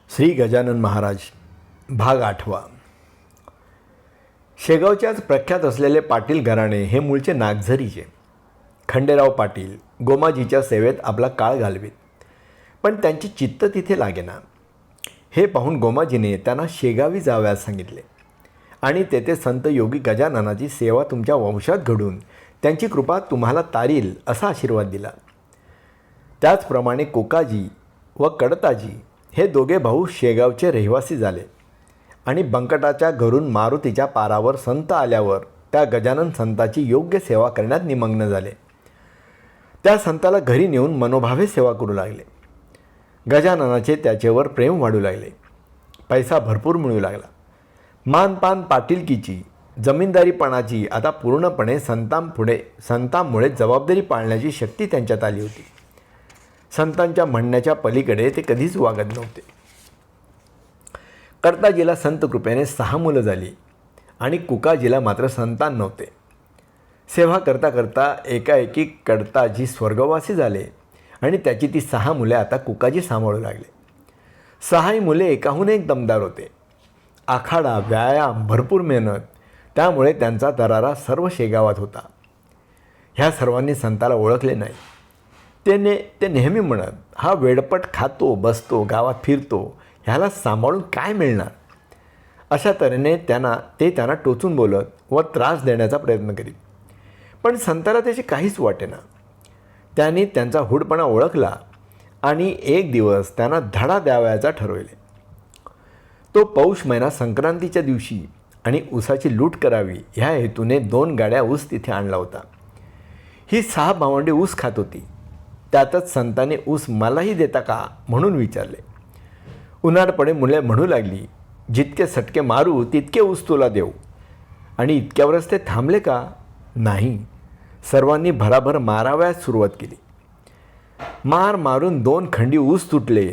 श्री गजानन महाराज भाग 8. शेगावच्याच प्रख्यात असलेले पाटील घराणे हे मूळचे नागझरीचे. खंडेराव पाटील गोमाजीच्या सेवेत आपला काळ घालवीत, पण त्यांची चित्त तिथे लागेना. हे पाहून गोमाजीने त्यांना शेगावी जावयास सांगितले आणि तेथे संत योगी गजाननाची सेवा तुमच्या वंशात घडून त्यांची कृपा तुम्हाला तारील असा आशीर्वाद दिला. त्याचप्रमाणे कोकाजी व कडताजी हे दोघे भाऊ शेगावचे रहिवासी झाले आणि बंकटाच्या घरून मारुतीच्या पारावर संत आल्यावर त्या गजानन संताची योग्य सेवा करण्यात निमग्न झाले. त्या संताला घरी नेऊन मनोभावे सेवा करू लागले. गजाननाचे त्याचेवर प्रेम वाढू लागले. पैसा भरपूर मिळू लागला. मानपान पाटीलकीची जमीनदारीपणाची आता पूर्णपणे संतांमुळे जबाबदारी पाळण्याची शक्ती त्यांच्यात आली होती. संतांच्या म्हणण्याच्या पलीकडे ते कधीच वागत नव्हते. कडताजीला संत कृपेने 6 मुलं झाली आणि कुकाजीला मात्र संतान नव्हते. सेवा करता करता एकाएकी कडताजी स्वर्गवासी झाले आणि त्याची ती 6 मुले आता कुकाजी सांभाळू लागले. 6ही मुले एकाहून एक दमदार होते. आखाडा, व्यायाम, भरपूर मेहनत, त्यामुळे त्यांचा दरारा सर्व शेगावात होता. ह्या सर्वांनी संताला ओळखले नाही. ते नेहमी म्हणत, हा वेडपट खातो बसतो, गावात फिरतो, ह्याला सांभाळून काय मिळणार. अशा तऱ्हेने त्यांना टोचून बोलत व त्रास देण्याचा प्रयत्न करीत. पण संताला त्याचे काहीच वाटेना. त्यांनी त्यांचा हूडपणा ओळखला आणि एक दिवस त्यांना धडा द्यावयाचा ठरवले. तो पौष महिना संक्रांतीच्या दिवशी आणि ऊसाची लूट करावी ह्या हेतूने 2 गाड्या ऊस तिथे आणला होता. ही 6 भावंडे ऊस खात होती. त्यातच संताने ऊस मलाही देता का म्हणून विचारले. उन्हाळपणे मुले म्हणू लागली, जितके सटके मारू तितके ऊस तुला देऊ. आणि इतक्यावरच ते थांबले का? नाही, सर्वांनी भराभर मारावयास सुरुवात केली. मारून 2 खंडी ऊस तुटले.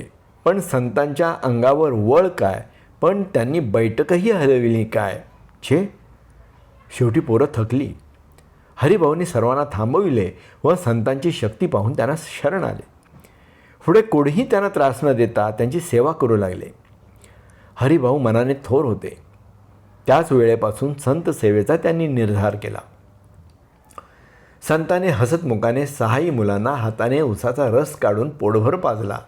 पण संतांच्या अंगावर वळ काय, पण त्यांनी बैठकही हलविली काय. शेवटी पोरं थकली. हरिभाऊंनी सर्वांना थांबविले व संतांची शक्ती पाहून त्यांना शरण आले. पुढे कोणीही त्यांना त्रास न देता त्यांची सेवा करू लागले. हरिभाऊ मनाने थोर होते. त्याच वेळेपासून संत सेवेचा त्यांनी निर्धार केला. संताने हसतमुखाने 6ही मुलांना हाताने उसाचा रस काढून पोटभर पाजला.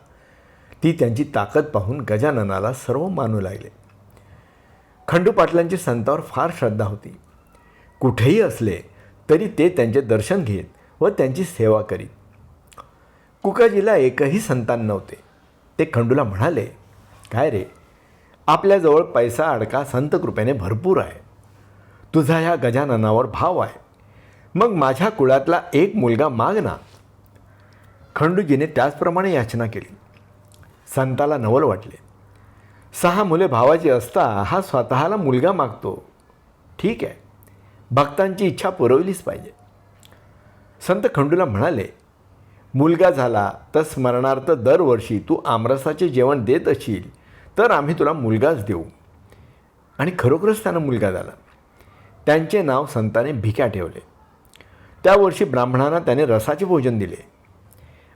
ती त्यांची ताकद पाहून गजाननाला सर्व मानू लागले. खंडू पाटलांची संतावर फार श्रद्धा होती. कुठेही असले तरी ते त्यांचे दर्शन घेत व त्यांची सेवा करीत. कुकाजीला एकही संतान नव्हते. ते खंडूला म्हणाले, काय रे, आपल्याजवळ पैसा अडका संत कृपेने भरपूर आहे. तुझा ह्या गजाननावर भाव आहे. मग माझ्या कुळातला एक मुलगा माग ना. खंडूजीने त्याचप्रमाणे याचना केली. संताला नवल वाटले. 6 मुले भावाची असता हा स्वतःला मुलगा मागतो. ठीक आहे, भक्तांची इच्छा पुरवलीच पाहिजे. संत खंडूला म्हणाले, मुलगा झाला तर स्मरणार्थ दरवर्षी तू आमरसाचे जेवण देत असशील तर आम्ही तुला मुलगाच देऊ. आणि खरोखरच त्यांना मुलगा झाला. त्यांचे नाव संताने भिक्या ठेवले. त्या वर्षी ब्राह्मणांना त्याने रसाचे भोजन दिले.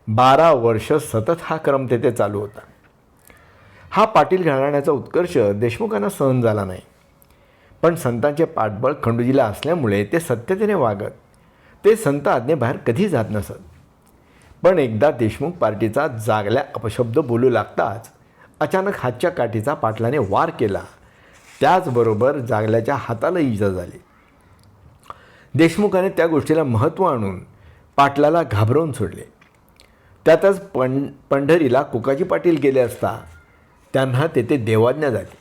12 वर्ष सतत हा क्रम तेथे चालू होता. हा पाटील घराण्याचा उत्कर्ष देशमुखांना सहन झाला नाही. पण संतांचे पाठबळ खंडूजीला असल्यामुळे ते सत्यतेने वागत. ते संत आज्ञेबाहेर कधी जात नसत. पण एकदा देशमुख पार्टीचा जागल्या अपशब्द बोलू लागताच अचानक हातच्या काठीचा पाटलाने वार केला. त्याचबरोबर जागल्याच्या हाताला इजा झाली. देशमुखाने त्या गोष्टीला महत्त्व आणून पाटलाला घाबरवून सोडले. त्यातच पंढरीला कुकाजी पाटील गेले असता त्यांना तेथे देवाज्ञा झाली.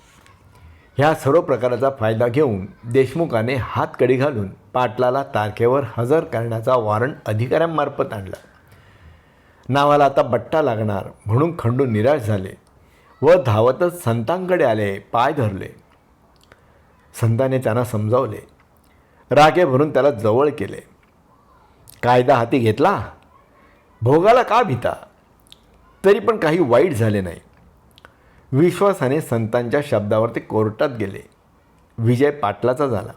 ह्या सर्व प्रकाराचा फायदा घेऊन देशमुखाने हातकडी घालून पाटलाला तारखेवर हजर करण्याचा वॉरंट अधिकाऱ्यांमार्फत आणला. नावाला आता बट्टा लागणार म्हणून खंडू निराश झाले व धावतच संतांकडे आले. पाय धरले. संताने त्यांना समजावले. रागे भरून त्याला जवळ केले. कायदा हाती घेतला. भोगाला का भीता. तरी पण काही वाईट झाले नाही. विश्वासाने संतांच्या शब्दावर ते कोर्टात गेले. विजय पाटलाचा झाला.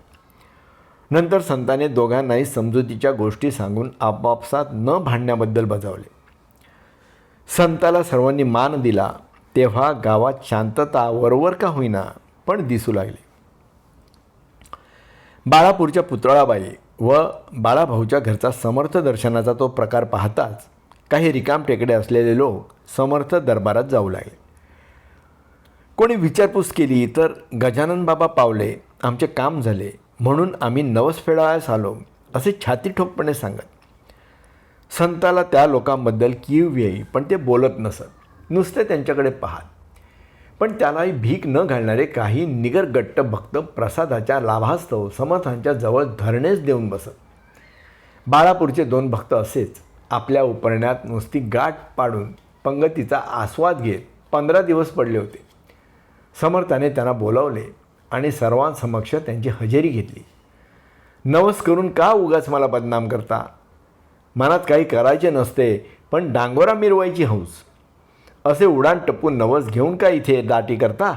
नंतर संताने दोघांनाही समजुतीच्या गोष्टी सांगून आपापसात न भांडण्याबद्दल बजावले. संताला सर्वांनी मान दिला तेव्हा गावात शांतता वरवर का होईना पण दिसू लागली. बाळापूरच्या पुतळाबाई व बाळाभाऊच्या घरचा समर्थ दर्शनाचा तो प्रकार पाहताच काही रिकाम टेकडे असलेले लोक समर्थ दरबारात जाऊ लागले. कोणी विचारपूस केली तर गजानन बाबा पावले, आमचे काम झाले म्हणून आम्ही नवस फेडावयास आलो असे छाती ठोकपणे सांगत. संताला त्या लोकांबद्दल कीव येई पण ते बोलत नसत, नुसते त्यांच्याकडे पाहत. पण त्यालाही भीक न घालणारे काही निगरगट्ट भक्त प्रसादाच्या लाभास्तव समर्थांच्या जवळ धरणेच देऊन बसत. बाळापूरचे 2 भक्त असेच आपल्या उपरण्यात नुसती गाठ पाडून पंगतीचा आस्वाद घेत 15 दिवस पडले होते. समर्थाने त्यांना बोलावले आणि सर्वांसमक्ष त्यांची हजेरी घेतली. नवस करून का उगाच मला बदनाम करता? मनात काही करायचे नसते पण डांगोरा मिरवायची हौस. असे उडान टप्पून नवस घेऊन का इथे दाटी करता?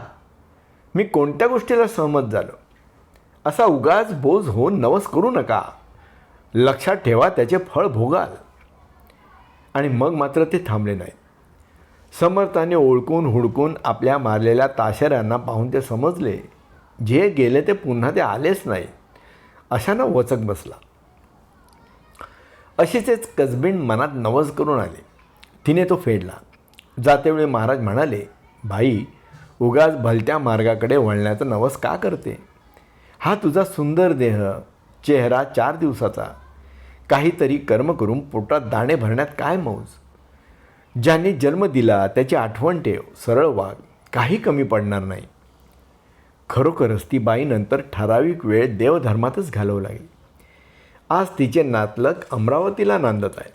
मी कोणत्या गोष्टीला सहमत झालो? असा उगाच बोज होऊन नवस करू नका. लक्षात ठेवा त्याचे फळ भोगाल. आणि मग मात्र ते थांबले नाही. समर्थाने ओळखून हुडकून आपल्या मारलेल्या ताशेऱ्यांना पाहून ते समजले जे गेले ते पुन्हा ते आलेच नाही. अशानं वचक बसला. अशीच एक कसबीण मनात नवस करून आले. तिने तो फेडला. जातेवेळी महाराज म्हणाले, बाई उगाच भलत्या मार्गाकडे वळण्याचा नवस का करते? हा तुझा सुंदर देह, चेहरा 4 दिवसाचा, काहीतरी कर्म करून पोटात दाणे भरण्यात काय मौज? ज्यांनी जन्म दिला त्याची आठवण ठेव, सरळ वाग, काही कमी पडणार नाही. खरोखरच ती बाई नंतर ठराविक वेळ देवधर्मातच घालवू लागली. आज तिचे नातलग अमरावतीला नांदत आहे.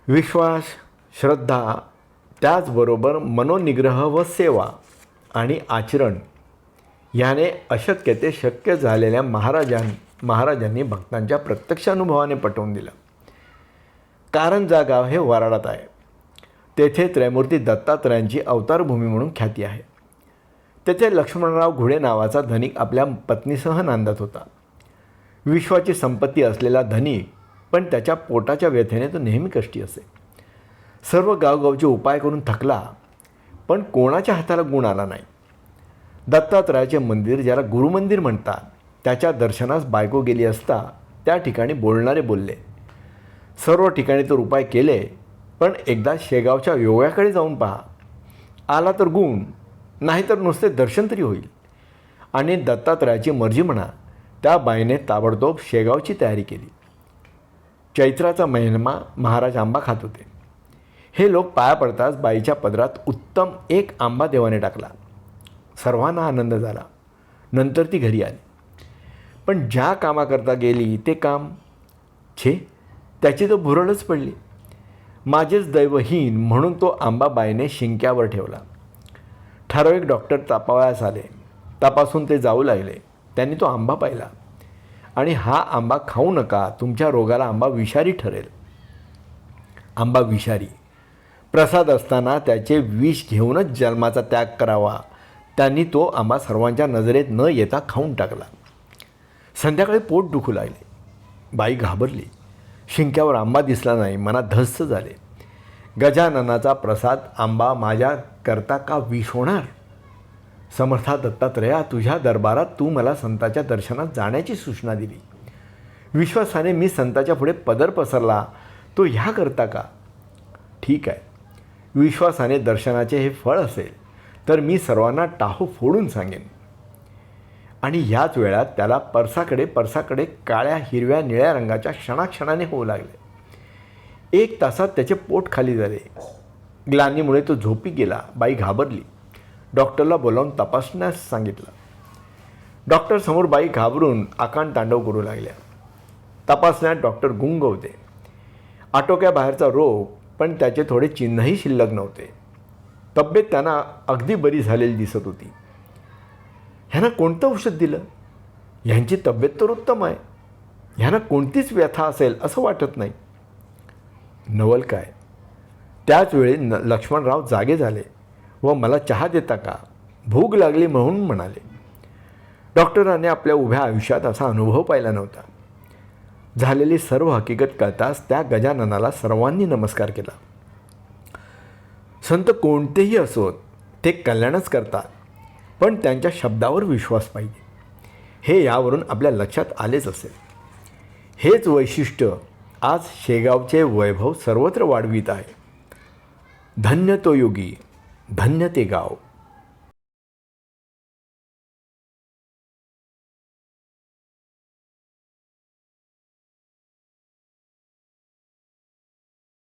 विश्वास, श्रद्धा, त्याचबरोबर मनोनिग्रह व सेवा आणि आचरण याने अशक्य ते शक्य झालेल्या महाराजांनी भक्तांच्या प्रत्यक्ष अनुभवाने पटवून दिलं. कारंजा गाव हे वराडात आहे. तेथे त्रयमूर्ती दत्तात्रयांची अवतारभूमी म्हणून ख्याती आहे. तेथे लक्ष्मणराव घुडे नावाचा धनिक आपल्या पत्नीसह नांदत होता. विश्वाची संपत्ती असलेला धनिक, पण त्याच्या पोटाच्या व्यथेने तो नेहमी कष्टी असे. सर्व गावगावचे उपाय करून थकला पण कोणाच्या हाताला गुण आला नाही. दत्तात्रयाचे मंदिर, ज्याला गुरुमंदिर म्हणतात, त्याच्या दर्शनास बायको गेली असता त्या ठिकाणी बोलणारे बोलले. सर्व ठिकाणी तर उपाय केले पण एकदा शेगावच्या योगाकडे जाऊन पहा. आला तर गुण, नाहीतर नुसते दर्शन तरी होईल. आणि दत्तात्रयाची मर्जी म्हणा. त्या बाईने ताबडतोब शेगावची तयारी केली. चैत्राचा महिना महाराज आंबा खात होते. हे लोक पाया पडताच बाईच्या पदरात उत्तम एक आंबा देवाने टाकला. सर्वांना आनंद झाला. नंतर ती घरी आली. पण ज्या कामाकरता गेली ते काम, छे, त्याची तर भुरळच पडली. माझेच दैवहीन म्हणून तो आंबा बाईने शिंक्यावर ठेवला. ठराविक डॉक्टर तपावयास आले. तपासून ते जाऊ लागले. त्यांनी तो आंबा पाहिला आणि हा आंबा खाऊ नका, तुमच्या रोगाला आंबा विषारी ठरेल. आंबा विषारी, प्रसाद असताना त्याचे विष घेऊनच जन्माचा त्याग करावा. त्यांनी तो आंबा सर्वांच्या नजरेत न येता खाऊन टाकला. संध्याकाळी पोट दुखू लागले. बाई घाबरली. शिंक्यावर आंबा दिसला नाही. मनात धस्स झाले. गजाननाचा प्रसाद आंबा माझ्या करता का विष होणार? समर्था दत्तात्रया, तुझ्या दरबारात तू मला संताच्या दर्शनात जाण्याची सूचना दिली. विश्वासाने मी संताच्या पुढे पदर पसरला, तो ह्या करता का? ठीक आहे, विश्वासाने दर्शनाचे हे फळ असेल तर मी सर्वांना टाहो फोडून सांगेन. आणि ह्याच वेळात त्याला परसाकडे काळ्या, हिरव्या, निळ्या रंगाच्या क्षणाक्षणाने होऊ लागले. 1 तासात त्याचे पोट खाली झाले. ग्लानीमुळे तो झोपी गेला. बाई घाबरली. डॉक्टरला बोलावून तपासण्यास सांगितलं. डॉक्टर समोर बाई घाबरून आकांड तांडव करू लागल्या. तपासण्यात डॉक्टर गुंग होते. आटोक्याबाहेरचा रोग, पण त्याचे थोडे चिन्हही शिल्लक नव्हते. तब्येत त्यांना अगदी बरी झालेली दिसत होती. ह्यांना कोणतं औषध दिलं? ह्यांची तब्येत तर उत्तम आहे. ह्यांना कोणतीच व्यथा असेल असं वाटत नाही. नवल काय, त्याच वेळी लक्ष्मणराव जागे झाले व मला चहा देता का, भूक लागली म्हणून म्हणाले. डॉक्टरांनी आपल्या उभ्या आयुष्यात असा अनुभव पाहिला नव्हता. झालेली सर्व हकीकत कळताच त्या गजाननाला सर्वांनी नमस्कार केला. संत कोणतेही असोत ते कल्याणच करतात, पण त्यांच्या शब्दावर विश्वास पाहिजे हे यावरून आपल्या लक्षात आलेच असेल. हेच वैशिष्ट्य आज शेगावचे वैभव सर्वत्र वाढवित आहे. धन्य तो योगी, धन्य ते गाव.